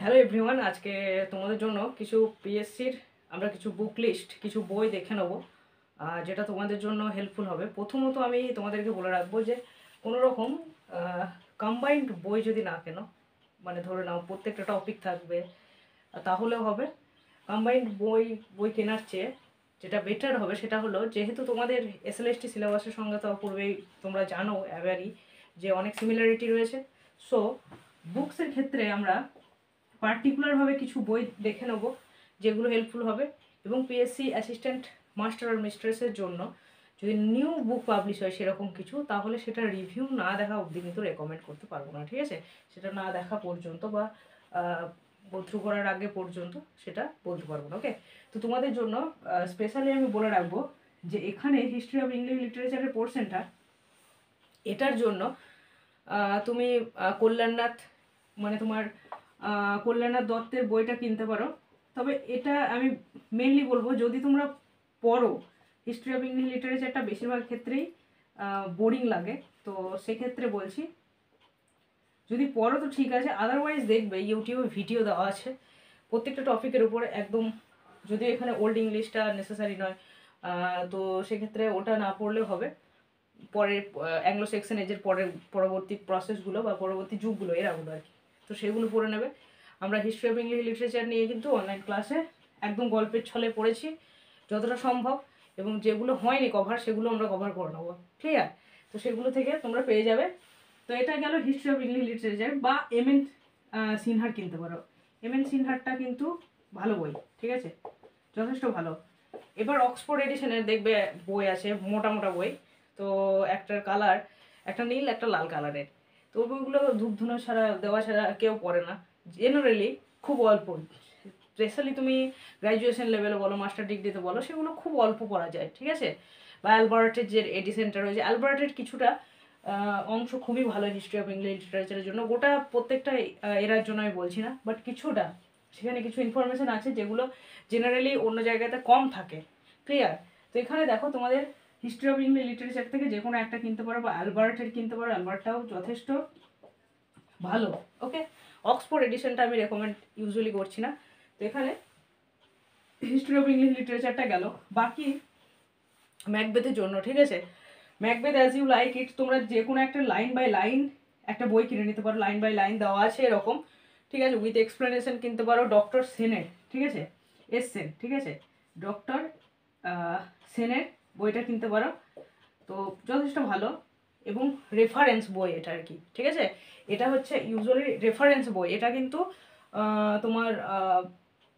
Hello everyone, আজকে তোমাদের জন্য কিছু পিএসসির আমরা কিছু বুক লিস্ট, কিছু বই দেখে নেবো যেটা তোমাদের জন্য হেল্পফুল হবে। প্রথমত আমি তোমাদেরকে বলে রাখবো যে কোনো রকম কম্বাইন্ড বই যদি না কেনো, মানে ধরে নাও প্রত্যেকটা টপিক থাকবে তাহলেও হবে। কম্বাইন্ড বই বই কেনার চেয়ে যেটা বেটার হবে সেটা হলো, যেহেতু তোমাদের এসএলএসটি সিলেবাসের সঙ্গে তো পূর্বেই তোমরা জানো অ্যাভারি যে অনেক সিমিলারিটি রয়েছে। সো বুকসের ক্ষেত্রে আমরা পার্টিকুলারভাবে কিছু বই দেখে নেব যেগুলো হেল্পফুল হবে, এবং পিএসসি অ্যাসিস্ট্যান্ট মাস্টার আর মিস্ট্রেসের জন্য যদি নিউ বুক পাবলিশ হয় সেরকম কিছু, তাহলে সেটা রিভিউ না দেখা অবধি কিন্তু রেকমেন্ড করতে পারবো না, ঠিক আছে? সেটা না দেখা পর্যন্ত বা গোথ্রু করার আগে পর্যন্ত সেটা বলতে পারবো না। ওকে, তো তোমাদের জন্য স্পেশালি আমি বলে রাখবো যে এখানে হিস্ট্রি অফ ইংলিশ লিটারেচারের পোর্শনটা, এটার জন্য তুমি কল্যাণনাথ, মানে তোমার কল্যাণনাথ দত্তের বইটা কিনতে পারো। তবে এটা আমি মেনলি বলবো, যদি তোমরা পড়ো হিস্ট্রি অফ ইংলিশ লিটারেচারটা বেশিরভাগ ক্ষেত্রেই বোরিং লাগে, তো সেক্ষেত্রে বলছি যদি পড়ো তো ঠিক আছে, আদারওয়াইজ দেখবে ইউটিউবে ভিডিও দেওয়া আছে প্রত্যেকটা টপিকের উপরে একদম। যদিও এখানে ওল্ড ইংলিশটা নেসেসারি নয়, তো সেক্ষেত্রে ওটা না পড়লেও হবে। পরের অ্যাংলো সেকশন এজের পরবর্তী প্রসেসগুলো বা পরবর্তী যুগগুলো এরাগুলো আর কি, তো সেগুলো পড়ে নেবে। আমরা হিস্ট্রি অফ ইংলিশ লিটারেচার নিয়ে কিন্তু অনলাইন ক্লাসে একদম গল্পের ছলে পড়েছি যতটা সম্ভব, এবং যেগুলো হয়নি কভার সেগুলো আমরা কভার করে নেবো, ক্লিয়ার? তো সেগুলো থেকে তোমরা পেয়ে যাবে। তো এটা গেল হিস্ট্রি অফ ইংলিশ লিটারেচার। বা এমএন সিনহার কিনতে পারো। এমএন সিনহারটা কিন্তু ভালো বই, ঠিক আছে, যথেষ্ট ভালো। এবার অক্সফোর্ড এডিশনের দেখবে বই আছে, মোটা মোটা বই, তো একটার কালার, একটা নীল একটা লাল কালারের। তো বইগুলো ধূপ ধুনো ছাড়া, দেওয়া ছাড়া কেউ পড়ে না জেনারেলি, খুব অল্প। স্পেশালি তুমি গ্র্যাজুয়েশন লেভেলে বলো, মাস্টার ডিগ্রিতে বলো, সেগুলো খুব অল্প পড়া যায়, ঠিক আছে? বা অ্যালবার্টের যে এডিশনটা রয়েছে, অ্যালবার্টের কিছুটা অংশ খুবই ভালো হিস্ট্রি অফ ইংলিশ লিটারেচারের জন্য। গোটা প্রত্যেকটা এরার জন্য আমি বলছি না, বাট কিছুটা সেখানে কিছু ইনফরমেশন আছে যেগুলো জেনারেলি অন্য জায়গাতে কম থাকে, ক্লিয়ার? তো এখানে দেখো তোমাদের হিস্ট্রি অফ ইংলিশ লিটারেচার থেকে যে কোনো একটা কিনতে পারো, বা অ্যালবার্টের কিনতে পারো, অ্যালবার্টটাও যথেষ্ট ভালো। ওকে, অক্সফোর্ড এডিশনটা আমি রেকমেন্ড ইউজুয়ালি করছি না। তো এখানে হিস্ট্রি অফ ইংলিশ লিটারেচারটা গেল। বাকি ম্যাকবেথের জন্য, ঠিক আছে, Macbeth as you like it, তোমরা যে কোনো একটা লাইন বাই লাইন একটা বই কিনে নিতে পারো, লাইন বাই লাইন দেওয়া আছে এরকম, ঠিক আছে, উইথ এক্সপ্লেনেশন কিনতে পারো। ডক্টর সেনের, ঠিক আছে, এস সেন, ঠিক আছে, ডক্টর সেনের বইটা কিনতে পারো, তো যথেষ্ট ভালো। এবং রেফারেন্স বই এটা আর কি, ঠিক আছে, এটা হচ্ছে ইউজুয়ালি রেফারেন্স বই। এটা কিন্তু তোমার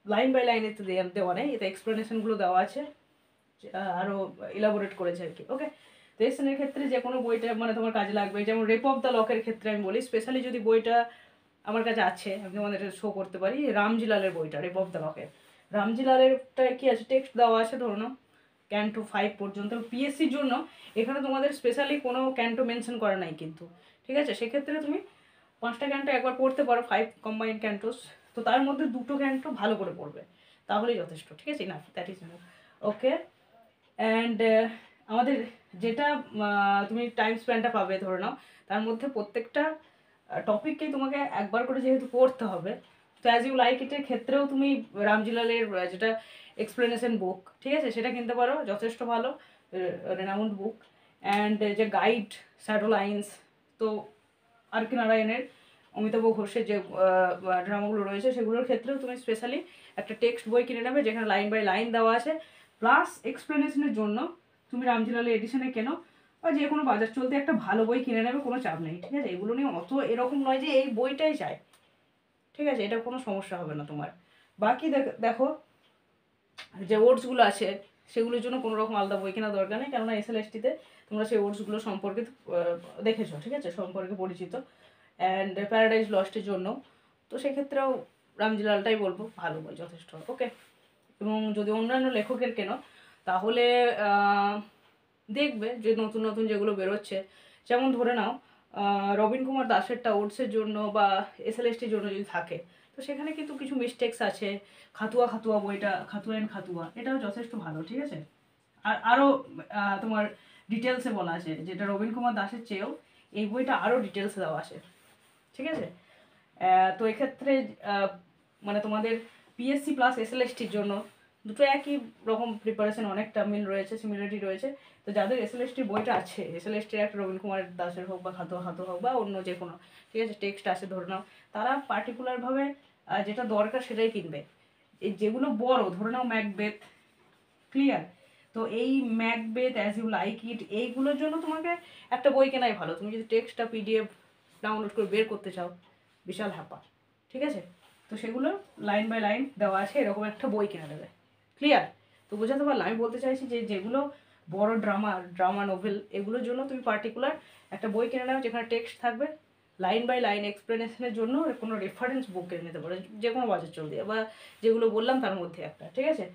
লাইন বাই লাইন এতে দেওয়া নেই, এতে এক্সপ্লেনেশনগুলো দেওয়া আছে, আরও ইলাবোরেট করেছে আর কি। ওকে, তো এসএনের ক্ষেত্রে যে কোনো বইটা মানে তোমার কাজে লাগবে। যেমন রেপ অফ দ্য লকের ক্ষেত্রে আমি বলি, স্পেশালি যদি বইটা আমার কাছে আছে, আমি তোমাদের শো করতে পারি, রামজিলালের বইটা রেপ অফ দ্য লকের। রামজিলালেরটা কি আছে, টেক্সট দেওয়া আছে ধরো না ক্যান্টো 5 পর্যন্ত। পিএসসির জন্য এখানে তোমাদের স্পেশালি কোনো ক্যান্টো মেনশন করা নাই কিন্তু, ঠিক আছে? সেক্ষেত্রে তুমি 5টা ক্যান্টো একবার পড়তে পারো, 5 কম্বাইন্ড ক্যান্টোস, তো তার মধ্যে 2টো ক্যান্টো ভালো করে পড়বে, তাহলেই যথেষ্ট, ঠিক আছে? না, that is no. Okay, and আমাদের যেটা তুমি টাইম স্প্যানটা পাবে ধরে নাও, তার মধ্যে প্রত্যেকটা টপিককেই তোমাকে একবার করে যেহেতু পড়তে হবে, তো অ্যাজ ইউ লাইক ইটের ক্ষেত্রেও তুমি রামজিলালের যেটা এক্সপ্লেনেশন বুক, ঠিক আছে, সেটা কিনতে পারো, যথেষ্ট ভালো, রেনাউন্ড বুক। অ্যান্ড যে গাইড শ্যাডো লাইন্স, তো আর কে নারায়ণের, অমিতাভ ঘোষের যে ড্রামাগুলো রয়েছে সেগুলোর ক্ষেত্রেও তুমি স্পেশালি একটা টেক্সট বই কিনে নেবে যেখানে লাইন বাই লাইন দেওয়া আছে, প্লাস এক্সপ্লেনেশনের জন্য তুমি রামজিলালের এডিশনে কেনো, বা যে কোনো বাজার চলতে একটা ভালো বই কিনে নেবে, কোনো চাপ নেই, ঠিক আছে? এগুলো নিয়ে অত এরকম নয় যে এই বইটাই চাই, ঠিক আছে, এটা কোনো সমস্যা হবে না তোমার। বাকি দেখো যে ওর্ডসগুলো আছে সেগুলোর জন্য কোনো রকম আলাদা বই কেনা দরকার নেই, কেননা এসএলএসটিতে তোমরা সেই ওর্ডসগুলো সম্পর্কে দেখেছো, ঠিক আছে, সম্পর্কে পরিচিত। অ্যান্ড প্যারাডাইজ লস্টের জন্য তো সেক্ষেত্রেও রামজিলালটাই বলবো ভালো বই, যথেষ্ট। ওকে, এবং যদি অন্যান্য লেখকের কেনো তাহলে দেখবে যে নতুন নতুন যেগুলো বেরোচ্ছে, যেমন ধরে নাও রবীন কুমার দাসেরটা ওটসের জন্য বা এসএলএসটির জন্য যদি থাকে, তো সেখানে কিন্তু কিছু মিস্টেক্স আছে। খাতুয়া খাতুয়া বইটা, খাতুয়া অ্যান্ড খাতুয়া, এটাও যথেষ্ট ভালো, ঠিক আছে? আর আরও তোমার ডিটেলসে বলা আছে, যেটা রবীন কুমার দাসের চেয়েও এই বইটা আরও ডিটেলসে দেওয়া আছে, ঠিক আছে? তো এক্ষেত্রে মানে তোমাদের পিএসসি প্লাস এসএলএসটির জন্য দুটো একই রকম প্রিপারেশন, অনেকটা মিল রয়েছে, সিমিলারিটি রয়েছে। তো যাদের এসএলএসটির বইটা আছে, এসএলএসটির একটা রবীন্দ্র কুমার দাসের হোক বা হাতো হাতো হোক বা অন্য যে কোনো, ঠিক আছে, টেক্সট আছে ধরে নাও, তারা পার্টিকুলারভাবে যেটা দরকার সেটাই কিনবে। এই যেগুলো বড় ধরে নাও ম্যাকবেথ, ক্লিয়ার, তো এই Macbeth, as you like it, এইগুলোর জন্য তোমাকে একটা বই কেনাই ভালো। তুমি যদি টেক্সটটা পিডিএফ ডাউনলোড করে বের করতে চাও, বিশাল হ্যাপা, ঠিক আছে। তো সেগুলো লাইন বাই লাইন দেওয়া আছে, এরকম একটা বই কিনে নেবে, ক্লিয়ার। তো বোঝাতে পারলাম, আমি বলতে চাইছি যে যেগুলো বড় ড্রামা নোভেল, এগুলোর জন্য তুমি পার্টিকুলার একটা বই কিনে নাও যেখানে টেক্সট থাকবে, লাইন বাই লাইন এক্সপ্লেনেশনের জন্য কোনো রেফারেন্স বুক কিনে নিতে পারো, যে কোনো বাজার চল দিয়ে, বা যেগুলো বললাম তার মধ্যে একটা, ঠিক আছে।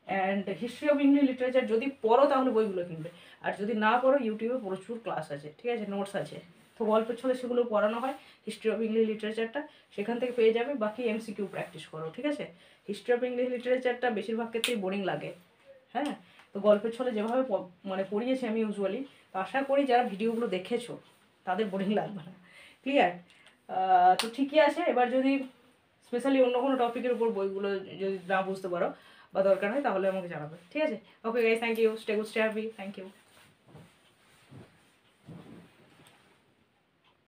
And history of Indian literature যদি পড়ো তাহলে বইগুলো কিনবে, আর যদি না পড়ো ইউটিউবে প্রচুর ক্লাস আছে, ঠিক আছে, নোটস আছে। তো গল্পের ছলে সেগুলো পড়ানো হয়, হিস্ট্রি অফ ইংলিশ লিটারেচারটা সেখান থেকে পেয়ে যাবে। বাকি এমসিকিউ প্র্যাকটিস করো, ঠিক আছে। হিস্ট্রি অফ ইংলিশ লিটারেচারটা বেশিরভাগ ক্ষেত্রেই বোরিং লাগে, হ্যাঁ। তো গল্পের ছলে যেভাবে মানে পড়িয়েছি আমি ইউজুয়ালি, তো আশা করি যারা ভিডিওগুলো দেখেছো তাদের বোরিং লাগবে না, ক্লিয়ার। তো ঠিকই আছে। এবার যদি স্পেশালি অন্য কোনো টপিকের উপর বইগুলো যদি না বুঝতে পারো বা দরকার হয় তাহলে আমাকে জানাবে, ঠিক আছে। Okay guys, thank you, stay good, stay happy, thank you.